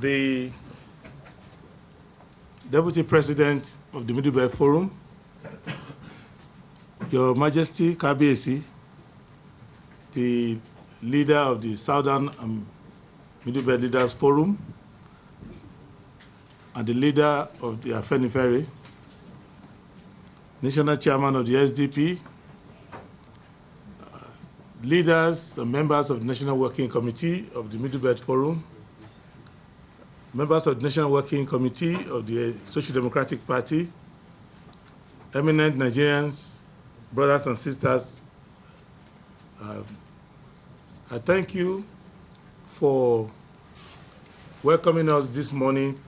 the Deputy President of the Middle Belt Forum, Your Majesty Kabiyesi, the leader of the Southern Middle Belt Leaders Forum, and the leader of the Afenifere, National Chairman of the SDP, leaders and members of the National Working Committee of the Middle Belt Forum, members of the National Working Committee of the Social Democratic Party, eminent Nigerians, brothers and sisters, I thank you for welcoming us this morning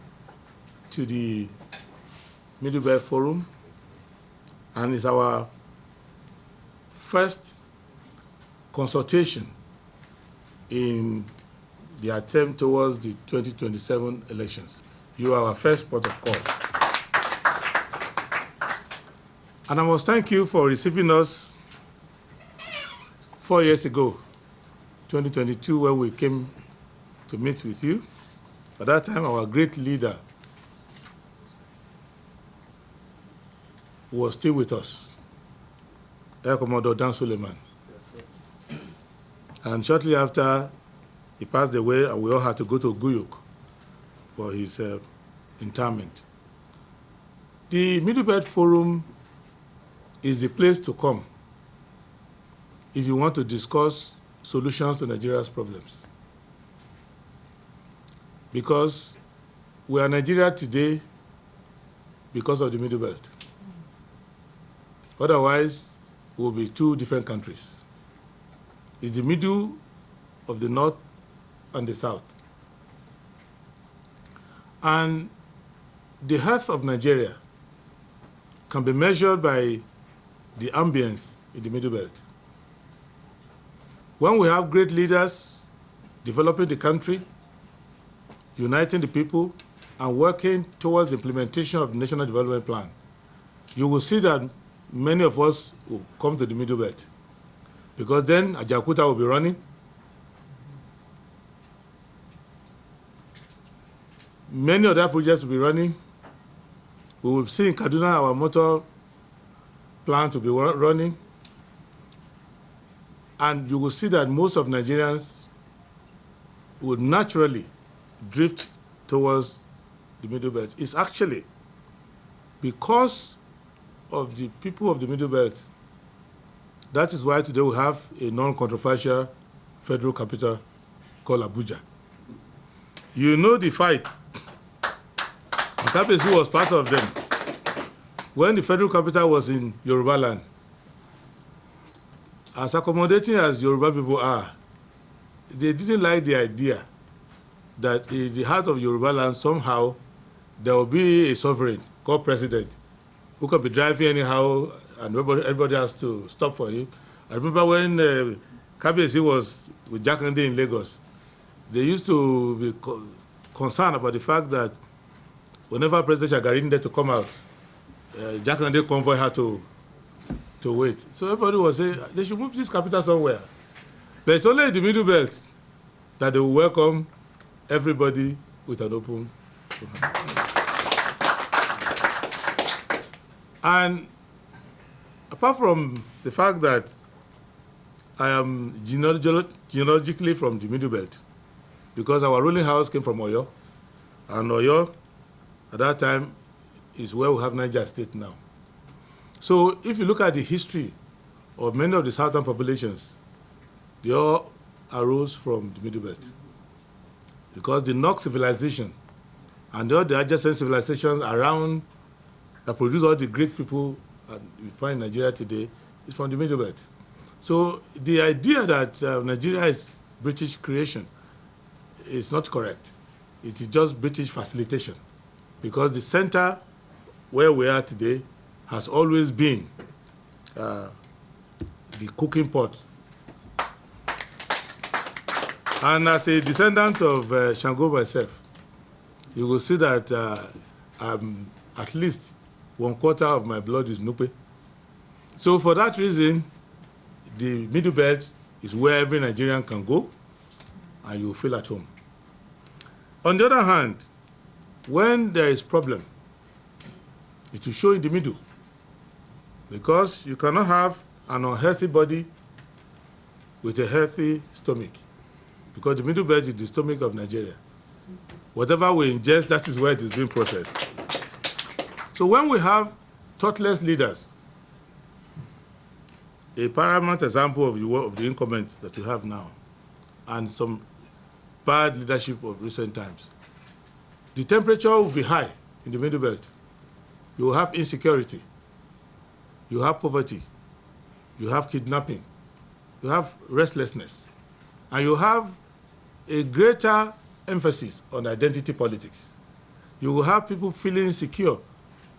to the Middle Belt Forum, and it's our first consultation in the attempt towards the 2027 elections. You are our first port of call. And I must thank you for receiving us 4 years ago, 2022, when we came to meet with you. At that time, our great leader was still with us, Air Commodore Dan Suleiman. And shortly after, he passed away, and we all had to go to Guyuk for his interment. The Middle Belt Forum is the place to come if you want to discuss solutions to Nigeria's problems. Because we are Nigeria today because of the Middle Belt. Otherwise, we will be two different countries. It's the middle of the North and the South. And the health of Nigeria can be measured by the ambience in the Middle Belt. When we have great leaders developing the country, uniting the people, and working towards the implementation of the National Development Plan, you will see that many of us will come to the Middle Belt. Because then Ajaokuta will be running. Many other projects will be running. We will see in Kaduna our motor plant to be running. And you will see that most of Nigerians would naturally drift towards the Middle Belt. It's actually because of the people of the Middle Belt. That is why today we have a non-controversial federal capital called Abuja. You know the fight. Kabiyesi was part of them. When the federal capital was in Yoruba land, as accommodating as Yoruba people are, they didn't like the idea that in the heart of Yoruba land somehow there will be a sovereign called president who can be driving anyhow and everybody has to stop for him. I remember when Kabiyesi was with Jakande in Lagos, they used to be concerned about the fact that whenever President Shagari needed to come out, Jakande convoy had to wait. So everybody was saying they should move this capital somewhere. But it's only in the Middle Belt that they will welcome everybody with an open hand. And apart from the fact that I am genealogically from the Middle Belt, because our ruling house came from Oyo, and Oyo, at that time, is where we have Niger State now. So if you look at the history of many of the southern populations, they all arose from the Middle Belt. Because the Nok civilization and all the adjacent civilizations around that produce all the great people we find in Nigeria today is from the Middle Belt. So the idea that Nigeria is British creation is not correct. It is just British facilitation. Because the center where we are today has always been the cooking pot. And as a descendant of Shango myself, you will see that at least 1/4 of my blood is Nupe. So for that reason, the Middle Belt is where every Nigerian can go and you will feel at home. On the other hand, when there is problem, it will show in the middle. Because you cannot have an unhealthy body with a healthy stomach. Because the middle belt is the stomach of Nigeria. Whatever we ingest, that is where it is being processed. So when we have thoughtless leaders, a paramount example of the incumbents that we have now, and some bad leadership of recent times, the temperature will be high in the middle belt. You will have insecurity. You have poverty. You have kidnapping. You have restlessness. And you have a greater emphasis on identity politics. You will have people feeling insecure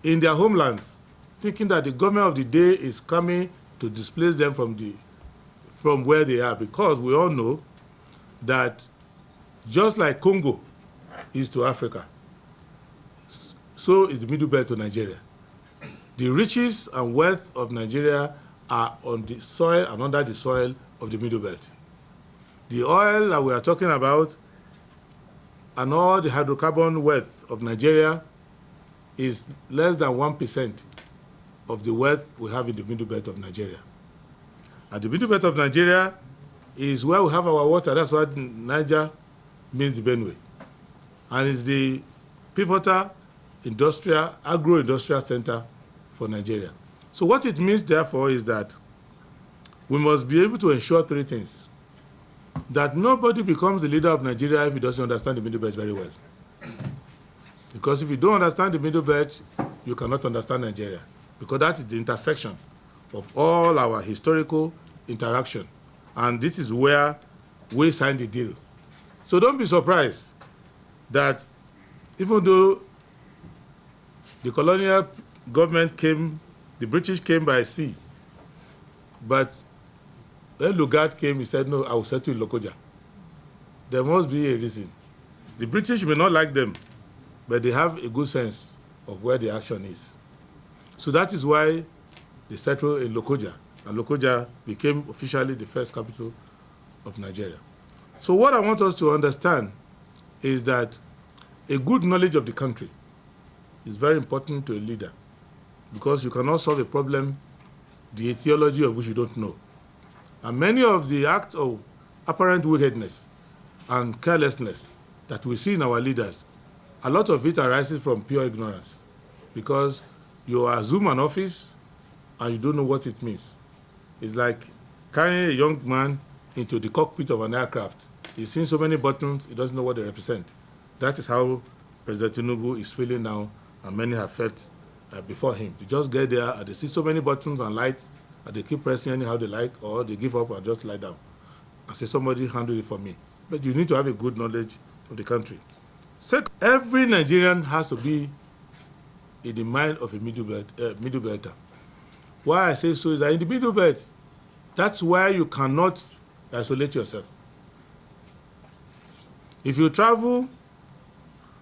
in their homelands, thinking that the government of the day is coming to displace them from where they are, because we all know that just like Congo is to Africa, so is the middle belt to Nigeria. The riches and wealth of Nigeria are on the soil and under the soil of the middle belt. The oil that we are talking about and all the hydrocarbon wealth of Nigeria is less than 1% of the wealth we have in the middle belt of Nigeria. And the middle belt of Nigeria is where we have our water. That's why Niger means the Benue. And it's the pivotal agro-industrial center for Nigeria. So what it means, therefore, is that we must be able to ensure three things. That nobody becomes the leader of Nigeria if he doesn't understand the middle belt very well. Because if you don't understand the middle belt, you cannot understand Nigeria. Because that is the intersection of all our historical interaction. And this is where we signed the deal. So don't be surprised that even though the colonial government came, the British came by sea, but when Lugard came, he said, no, I will settle in Lokoja. There must be a reason. The British may not like them, but they have a good sense of where the action is. So that is why they settled in Lokoja, and Lokoja became officially the first capital of Nigeria. So what I want us to understand is that a good knowledge of the country is very important to a leader, because you cannot solve a problem, the etiology of which you don't know. And many of the acts of apparent wickedness and carelessness that we see in our leaders, a lot of it arises from pure ignorance, because you assume an office and you don't know what it means. It's like carrying a young man into the cockpit of an aircraft. He's seen so many buttons, he doesn't know what they represent. That is how President Tinubu is feeling now, and many have felt before him. They just get there and they see so many buttons and lights, and they keep pressing anyhow they like, or they give up and just lie down and say, somebody handle it for me. But you need to have a good knowledge of the country. Second, every Nigerian has to be in the mind of a middle belter. Why I say so is that in the middle belt, that's where you cannot isolate yourself. If you travel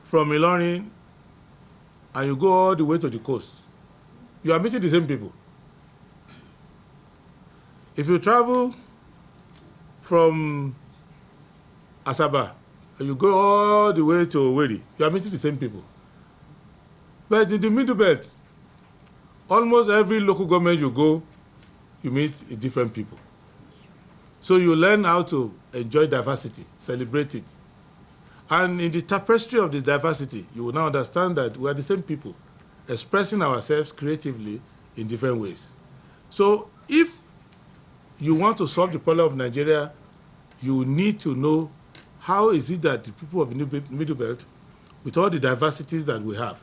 from Ilorin and you go all the way to the coast, you are meeting the same people. If you travel from Asaba and you go all the way to Owerri, you are meeting the same people. But in the middle belt, almost every local government you go, you meet different people. So you learn how to enjoy diversity, celebrate it. And in the tapestry of this diversity, you will now understand that we are the same people, expressing ourselves creatively in different ways. So if you want to solve the problem of Nigeria, you need to know how is it that the people of the Middle Belt, with all the diversities that we have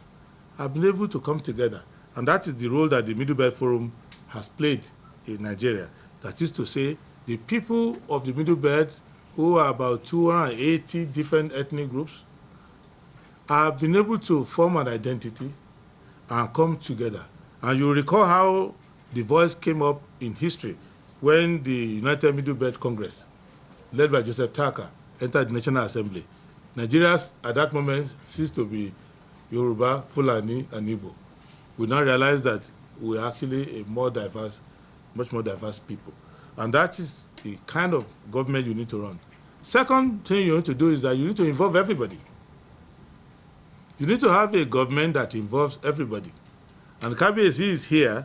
been able to come together. And that is the role that the Middle Belt Forum has played in Nigeria. That is to say, the people of the Middle Belt, who are about 280 different ethnic groups, have been able to form an identity and come together. And you recall how the voice came up in history when the United Middle Belt Congress, led by Joseph Taka, entered the National Assembly. Nigeria, at that moment, ceased to be Yoruba, Fulani, and Igbo. We now realize that we're actually a much more diverse people. And that is the kind of government you need to run. Second thing you need to do is that you need to involve everybody. You need to have a government that involves everybody. And Kabiyesi is here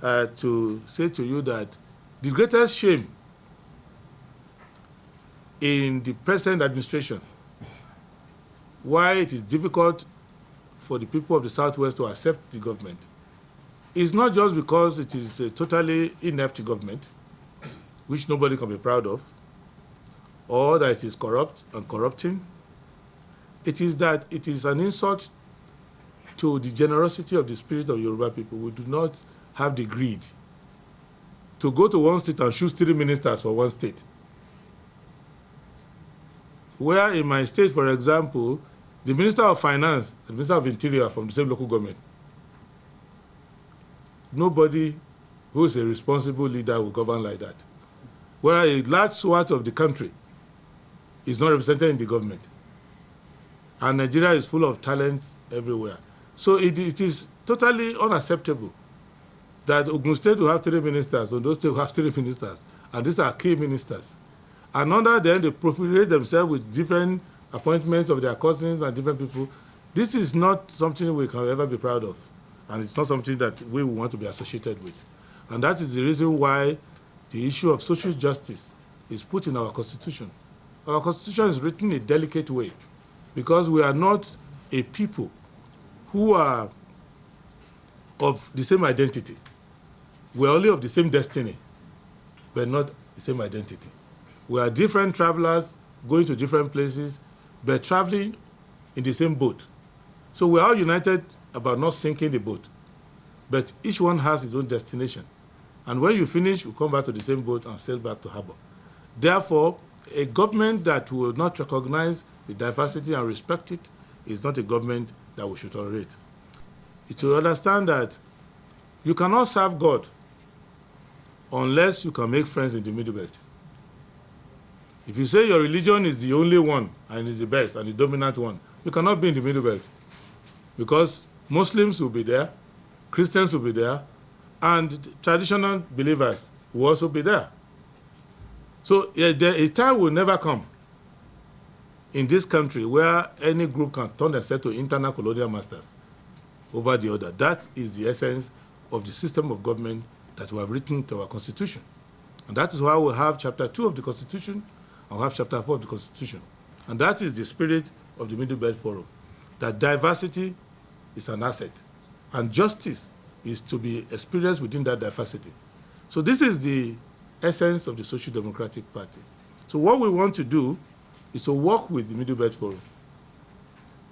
to say to you that the greatest shame in the present administration, why it is difficult for the people of the Southwest to accept the government, is not just because it is a totally inept government, which nobody can be proud of, or that it is corrupt and corrupting. It is that it is an insult to the generosity of the spirit of Yoruba people. We do not have the greed to go to one state and choose 3 ministers for one state. Where in my state, for example, the Minister of Finance and the Minister of Interior are from the same local government. Nobody who is a responsible leader will govern like that. Where a large swath of the country is not represented in the government. And Nigeria is full of talent everywhere. So it is totally unacceptable that Ogun State will have 3 ministers, Ondo State will have 3 ministers, and these are key ministers. And under them, they profilate themselves with different appointments of their cousins and different people. This is not something we can ever be proud of, and it's not something that we want to be associated with. And that is the reason why the issue of social justice is put in our Constitution. Our Constitution is written in a delicate way, because we are not a people who are of the same identity. We are only of the same destiny, but not the same identity. We are different travelers going to different places, but traveling in the same boat. So we are all united about not sinking the boat, but each one has its own destination. And when you finish, you come back to the same boat and sail back to harbor. Therefore, a government that will not recognize the diversity and respect it is not a government that we should tolerate. It will understand that you cannot serve God unless you can make friends in the Middle Belt. If you say your religion is the only one and is the best and the dominant one, you cannot be in the Middle Belt, because Muslims will be there, Christians will be there, and traditional believers will also be there. So a time will never come in this country where any group can turn themselves to internal colonial masters over the other. That is the essence of the system of government that we have written to our Constitution. And that is why we have Chapter 2 of the Constitution and we have Chapter 4 of the Constitution. And that is the spirit of the Middle Belt Forum, that diversity is an asset and justice is to be experienced within that diversity. So this is the essence of the Social Democratic Party. So what we want to do is to work with the Middle Belt Forum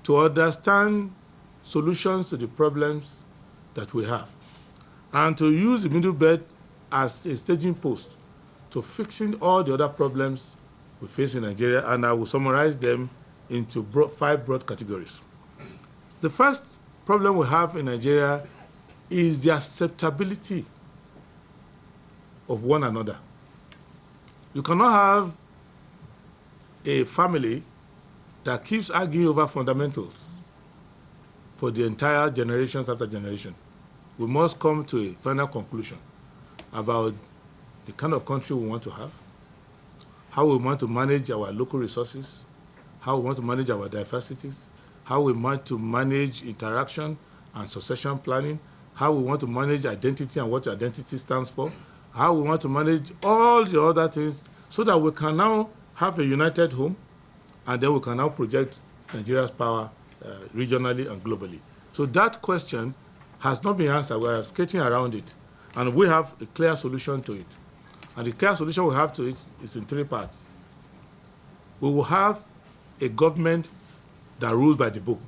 to understand solutions to the problems that we have, and to use the Middle Belt as a staging post to fixing all the other problems we face in Nigeria, and I will summarize them into 5 broad categories. The first problem we have in Nigeria is the acceptability of one another. You cannot have a family that keeps arguing over fundamentals for the entire generations after generation. We must come to a final conclusion about the kind of country we want to have, how we want to manage our local resources, how we want to manage our diversities, how we want to manage interaction and succession planning, how we want to manage identity and what identity stands for, how we want to manage all the other things so that we can now have a united home, and then we can now project Nigeria's power regionally and globally. So that question has not been answered. We are sketching around it, and we have a clear solution to it. And the clear solution we have to it is in 3 parts. We will have a government that rules by the book.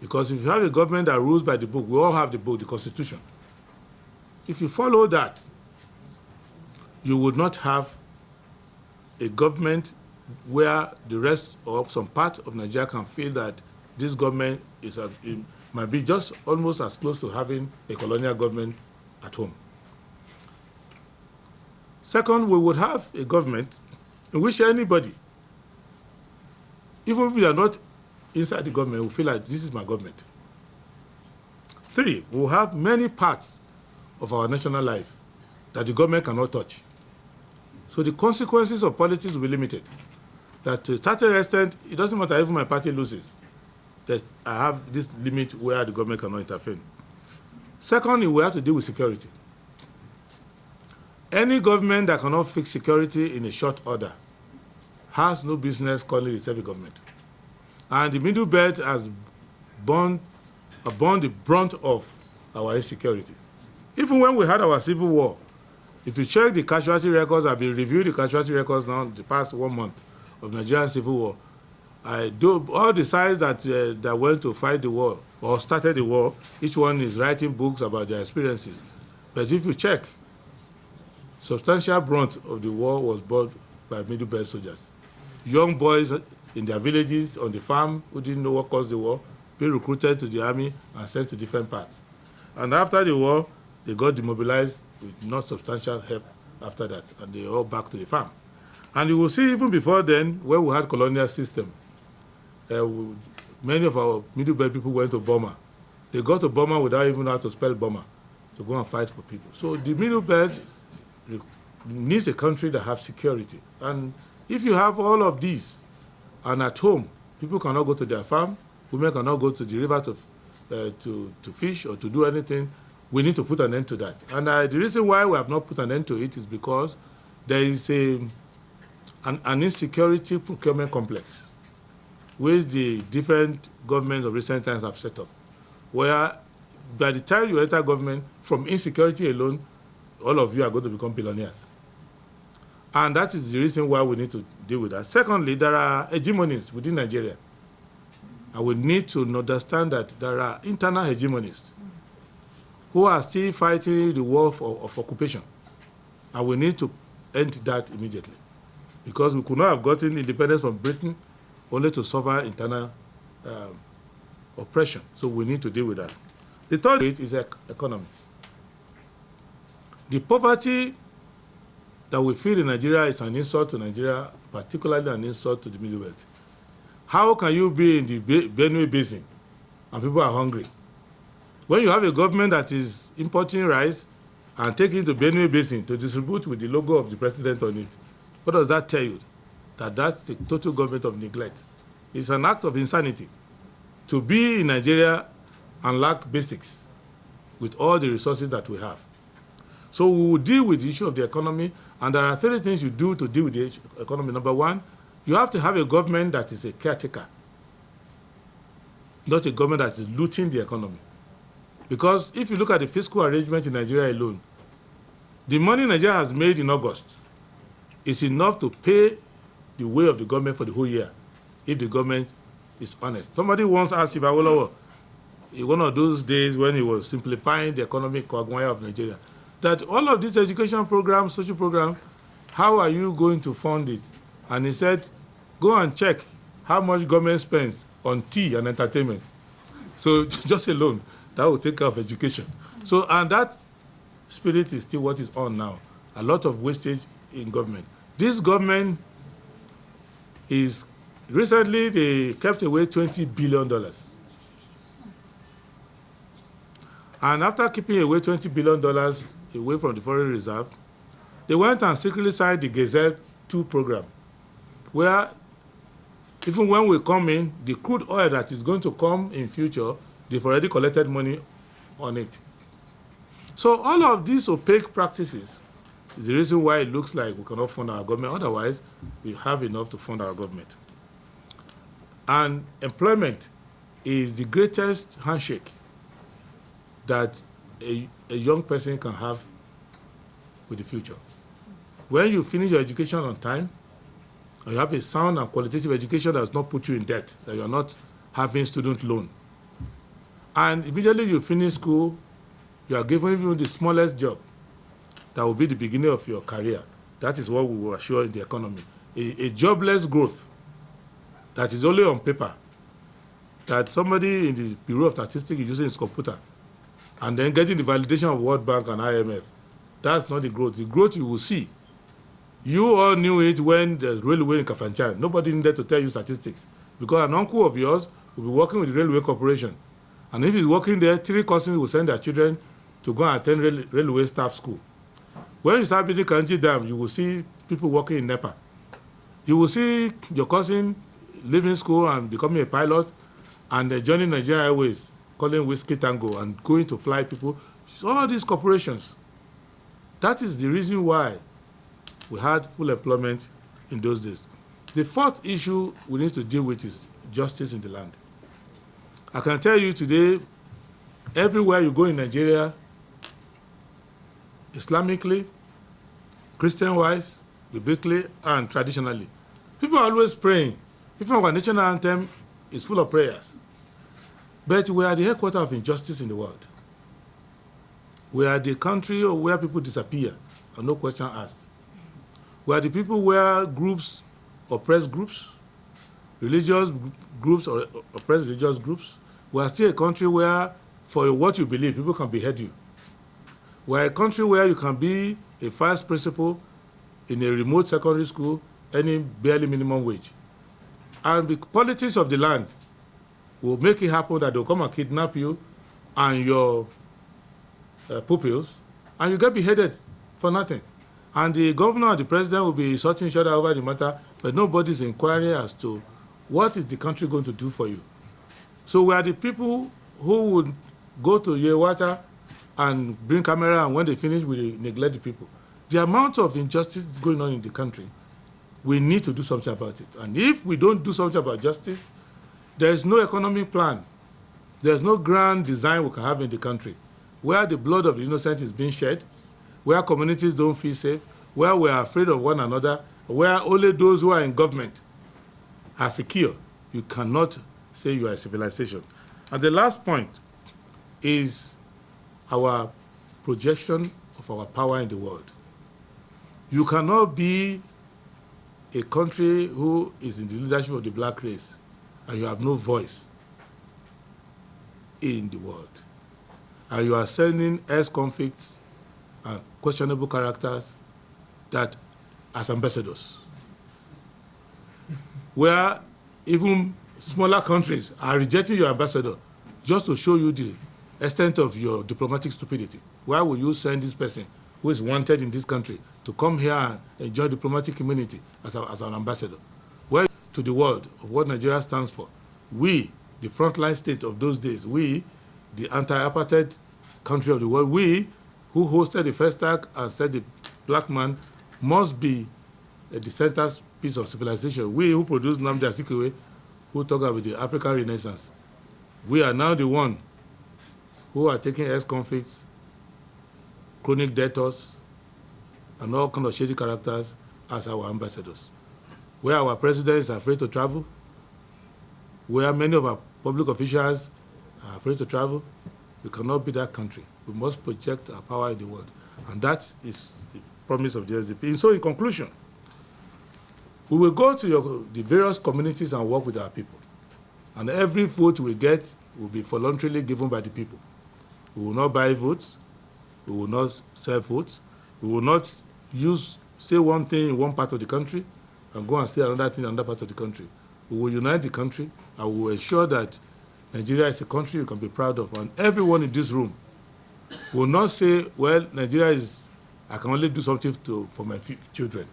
Because if you have a government that rules by the book, we all have the book, the Constitution. If you follow that, you would not have a government where the rest or some part of Nigeria can feel that this government is it might be just almost as close to having a colonial government at home. Second, we would have a government in which anybody, even if we are not inside the government, will feel like this is my government. 3, we will have many parts of our national life that the government cannot touch. So the consequences of politics will be limited. that to a certain extent, it doesn't matter if my party loses. I have this limit where the government cannot intervene. Secondly, we have to deal with security. Any government that cannot fix security in a short order has no business calling itself a government. And the Middle Belt has borne the brunt of our insecurity. Even when we had our civil war, if you check the casualty records, I've been reviewing the casualty records now the past 1 month of Nigerian civil war. All the sides that went to fight the war or started the war, each one is writing books about their experiences. But if you check, substantial brunt of the war was borne by Middle Belt soldiers. Young boys in their villages, on the farm, who didn't know what caused the war, being recruited to the army and sent to different parts. And after the war, they got demobilized with not substantial help after that, and they all back to the farm. And you will see even before then, when we had colonial system, many of our Middle Belt people went to Burma. They got to Burma without even knowing how to spell Burma, to go and fight for people. So the Middle Belt needs a country that has security. And if you have all of these, and at home, people cannot go to their farm, women cannot go to the river to fish or to do anything, we need to put an end to that. And the reason why we have not put an end to it is because there is an insecurity procurement complex which the different governments of recent times have set up, where by the time you enter government, from insecurity alone, all of you are going to become billionaires. And that is the reason why we need to deal with that. Secondly, there are hegemonies within Nigeria. And we need to understand that there are internal hegemonies who are still fighting the war of occupation. And we need to end that immediately. Because we could not have gotten independence from Britain only to suffer internal oppression. So we need to deal with that. The third is economy. The poverty that we feel in Nigeria is an insult to Nigeria, particularly an insult to the Middle Belt. How can you be in the Benue Basin and people are hungry? When you have a government that is importing rice and taking it to Benue Basin to distribute with the logo of the president on it, what does that tell you? That that's the total government of neglect. It's an act of insanity to be in Nigeria and lack basics with all the resources that we have. So we will deal with the issue of the economy, and there are 3 things you do to deal with the economy. Number 1, you have to have a government that is a caretaker, not a government that is looting the economy. Because if you look at the fiscal arrangement in Nigeria alone, the money Nigeria has made in August is enough to pay the way of the government for the whole year, if the government is honest. Somebody once asked Adewole, in one of those days when he was simplifying the economic quagmire of Nigeria, that all of these education programs, social programs, how are you going to fund it? And he said, go and check how much government spends on tea and entertainment. So just alone, that will take care of education. So, and that spirit is still what is on now. A lot of wastage in government. This government is, recently they kept away $20 billion. And after keeping away $20 billion away from the foreign reserve, they went and secretly signed the Gazelle 2 program, where even when we come in, the crude oil that is going to come in future, they've already collected money on it. So all of these opaque practices is the reason why it looks like we cannot fund our government. Otherwise, we have enough to fund our government. And employment is the greatest handshake that a young person can have with the future. When you finish your education on time, or you have a sound and qualitative education that does not put you in debt, that you are not having student loan, and immediately you finish school, you are given even the smallest job, that will be the beginning of your career. That is what we will assure in the economy. A jobless growth that is only on paper, that somebody in the Bureau of Statistics is using his computer, and then getting the validation of World Bank and IMF. That's not the growth. The growth you will see. You all knew it when the railway in Kafanchan. Nobody needed to tell you statistics, because an uncle of yours will be working with the Railway Corporation. And if he's working there, 3 cousins will send their children to go and attend railway staff school. When you start building Kanji Dam, you will see people working in NEPA. You will see your cousin leaving school and becoming a pilot and joining Nigerian Airways, calling Whiskey Tango and going to fly people. So all these corporations. That is the reason why we had full employment in those days. The fourth issue we need to deal with is justice in the land. I can tell you today, everywhere you go in Nigeria, Islamically, Christian-wise, biblically, and traditionally, people are always praying. Even our national anthem is full of prayers. But we are the headquarters of injustice in the world. We are the country where people disappear and no question asked. We are the people where groups oppress groups, religious groups or oppress religious groups. We are still a country where, for what you believe, people can behead you. We are a country where you can be a vice principal in a remote secondary school earning barely minimum wage. And the politics of the land will make it happen that they'll come and kidnap you and your pupils, and you get beheaded for nothing. And the governor and the president will be sorting each other over the matter, but nobody's inquiring as to what is the country going to do for you. So we are the people who would go to Yewata and bring camera, and when they finish, we neglect the people. The amount of injustice going on in the country, we need to do something about it. And if we don't do something about justice, there is no economic plan. There's no grand design we can have in the country where the blood of the innocent is being shed, where communities don't feel safe, where we are afraid of one another, where only those who are in government are secure. You cannot say you are a civilization. And the last point is our projection of our power in the world. You cannot be a country who is in the leadership of the black race and you have no voice in the world. And you are sending ex-convicts and questionable characters that as ambassadors, where even smaller countries are rejecting your ambassador just to show you the extent of your diplomatic stupidity. Why will you send this person who is wanted in this country to come here and enjoy diplomatic immunity as an ambassador? Well, to the world of what Nigeria stands for. We, the frontline state of those days, we, the anti-apartheid country of the world, we who hosted the first act and said the black man must be the centerpiece of civilization. We who produced Nnamdi Azikiwe, who talk about the African Renaissance. We are now the one who are taking ex-convicts, chronic debtors, and all kinds of shady characters as our ambassadors. Where our president is afraid to travel, where many of our public officials are afraid to travel, we cannot be that country. We must project our power in the world. And that is the promise of the SDP. And so in conclusion, we will go to the various communities and work with our people. And every vote we get will be voluntarily given by the people. We will not buy votes. We will not sell votes. We will not say one thing in one part of the country and go and say another thing in another part of the country. We will unite the country and we will ensure that Nigeria is a country you can be proud of. And everyone in this room will not say, well, Nigeria is, I can only do something for my children.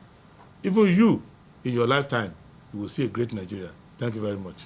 Even you, in your lifetime, you will see a great Nigeria. Thank you very much.